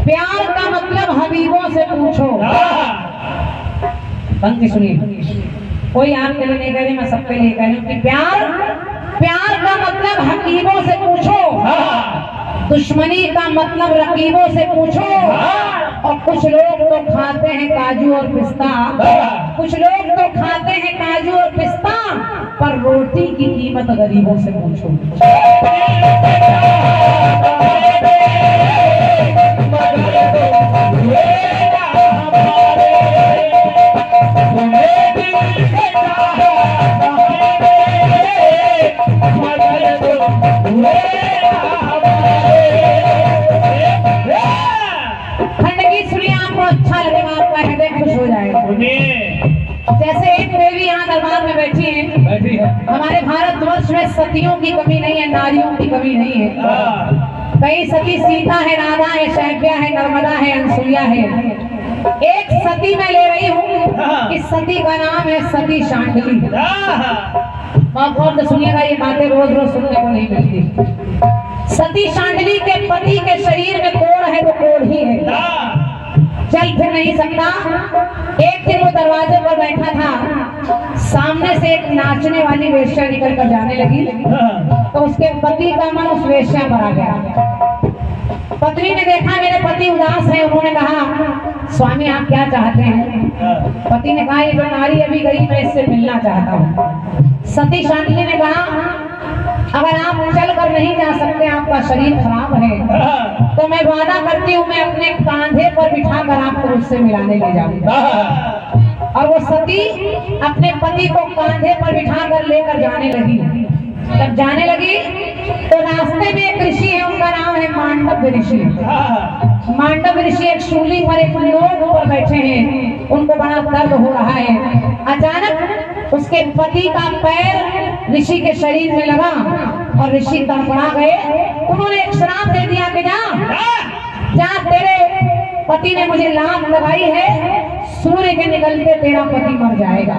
प्यार का मतलब हबीबों से पूछो। पंक्ति सुनिए, कोई आपके लिए नहीं कह रही, मैं सबके लिए कह रही हूँ कि प्यार का मतलब हकीमों से पूछो, दुश्मनी का मतलब रकीबों से पूछो। और कुछ लोग तो खाते हैं काजू और पिस्ता, कुछ लोग तो खाते हैं काजू और पिस्ता, पर रोटी की कीमत गरीबों से पूछो। खंडगीत सुनिए, आपको अच्छा लगेगा, आपका हृदय खुश हो जाएगा। जैसे एक देवी यहाँ दरबार में बैठी है। हमारे भारतवर्ष में सतियों की कमी नहीं है, नारियों की कमी नहीं है। कई सती सीता है, राधा है, शैव्या है, नर्मदा है, अनसुईया है। एक सती मैं ले रही हूँ, इस सती का नाम है सती शांडली। बहुत तो सुनिएगा, ये बातें रोज रोज सुनने को नहीं मिलती। सती शांडली के पति के शरीर में कोढ़ है, वो कोढ़ ही है, चल फिर नहीं सकता। एक दिन वो दरवाजे पर बैठा था, सामने से एक नाचने वाली वेश्या निकल कर जाने लगी, तो उसके पति का मन उस वेश्या पर आ गया। पत्नी ने देखा मेरे पति उदास है, उन्होंने कहा स्वामी आप क्या चाहते हैं? पति ने कहा ये जो नारी अभी गई, मैं इससे मिलना चाहता हूँ। सती शांडली ने कहा अगर आप चल कर नहीं जा सकते, आपका शरीर खराब है, तो मैं वादा करती हूँ मैं अपने कांधे पर बिठाकर आपको उससे मिलाने ले जाऊंगा। और वो सती अपने पति को कांधे पर बिठाकर लेकर जाने लगी। जब जाने लगी तो रास्ते में एक ऋषि है, उनका नाम है मांडव ऋषि। मांडव ऋषि एक शूली पर एक लोग पर बैठे हैं, उनको बड़ा दर्द हो रहा है। अचानक उसके पति का पैर ऋषि के शरीर में लगा और ऋषि तड़पड़ा गए। उन्होंने एक श्राप दे दिया कि जा तेरे पति ने मुझे लात लगाई है, सूर्य के निकलते तेरा पति मर जाएगा।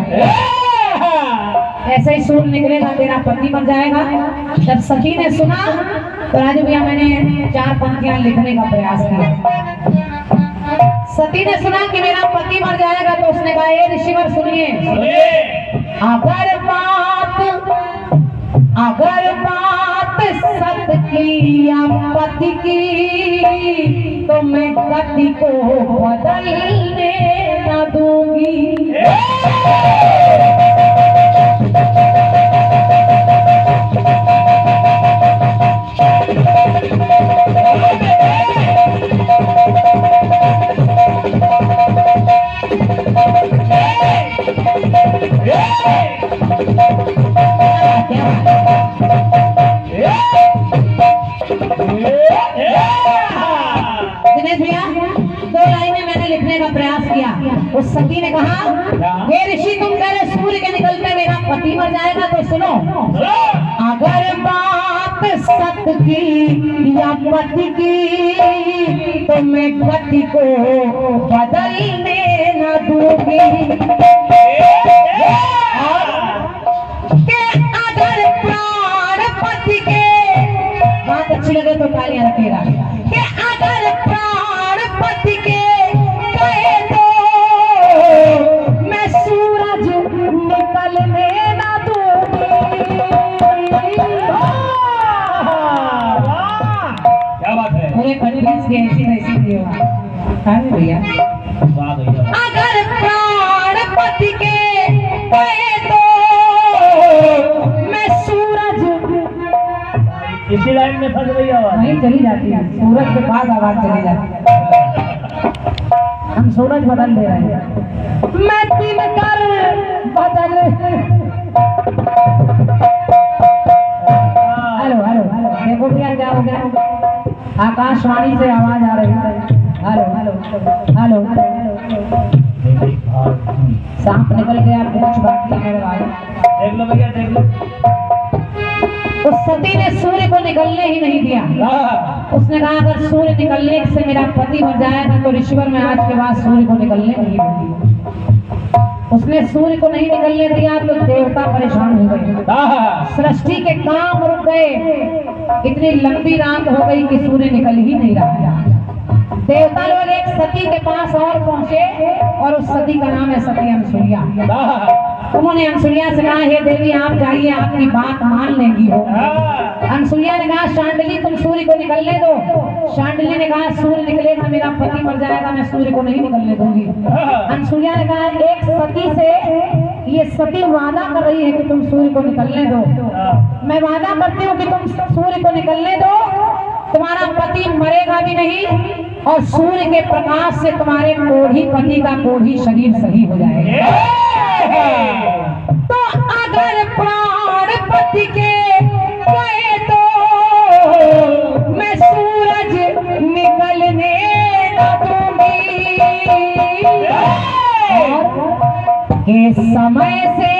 ऐसे ही सूर्य निकलेगा तेरा पति मर जाएगा। जब सती ने सुना तो राजू भैया मैंने 4 पंक्तियां लिखने का प्रयास किया। सती ने सुना कि मेरा पति मर जाएगा तो उसने कहा ये ऋषिवर सुनिए, अगर बात सत की या पति की, तो मैं गति को बदलने न दूंगी। दिनेश भैया 2 लाइनें मैंने लिखने का प्रयास किया। उस सती ने कहा हे ऋषि तुम कह रहे सूर्य के निकलते मेरा पति मर जाएगा, तो सुनो, अगर बात सत की या पति की, तो मैं गति को बदलने न दूंगी। अगर प्राण पति के, बात अच्छी लगे तो तालियां रखेगा, कि अगर प्राण पति के कहे तो मैं सूरज निकलने ना दूंगी। क्या बात है, मेरे कन्विंस के ऐसी भैया। अगर प्राण पति के कहे तो मैं सूरज, इसी लाइन में फंस गई आवाज नहीं चली जाती है, सूरज के पास आवाज चली जाती है। हम सूरज बदल दे रहे हैं, मैं दिन कर बदल। हेलो हेलो देखो भैया क्या हो गया, आकाशवाणी से आवाज आ रही है। हेलो हेलो हेलो, सांप निकल गया, पूछ बाकी मेरे भाई, देख लो भैया देख लो। उस सती ने सूर्य को निकलने ही नहीं दिया। उसने कहा अगर सूर्य निकलने से मेरा पति मर जाएगा तो ऋषिवर में आज के बाद सूर्य को निकलने नहीं दूंगी। उसने सूर्य को नहीं निकलने दिया तो देवता परेशान हो गए, सृष्टि के काम रुक गए। इतनी लंबी रात हो गई कि सूर्य निकल ही नहीं रहा। देवता लोग एक सती के पास और पहुंचे और उस सती का नाम है सती अनसुईया। उन्होंने अनसुईया से कहा, हे देवी आप जाइए, आपकी बात मान लेगी हो। अनसुईया ने कहा, शांडली तुम सूर्य को निकलने दो। शांडली ने कहा, सूर्य निकलेगा मेरा पति मर जाएगा, मैं सूर्य को नहीं निकलने दूंगी। अनसुईया ने कहा, एक सती से ये सती वादा कर रही है कि तुम सूर्य को निकलने दो। मैं वादा करती हूँ कि तुम सूर्य को निकलने दो, तुम्हारा पति मरेगा भी नहीं और सूर्य के प्रकाश से तुम्हारे कोढ़ी पति का कोढ़ी शरीर सही हो जाएगा। तो अगर प्राण पति के गए तो मैं सूरज निकलने न दूंगी। इस समय से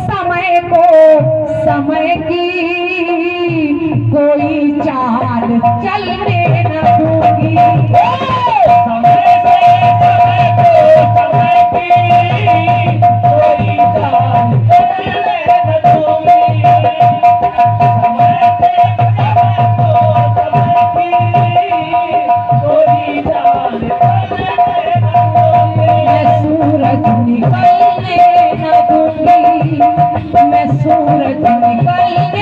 समय को समय की कोई चाल चलने न दूंगी। समय से समय को समय की कोई चाल चलने न दूंगी। समय से समय को समय की कोई चाल चलने न दूंगी। मैं सूरज निकलने न दूंगी, मैं सूरज निकलने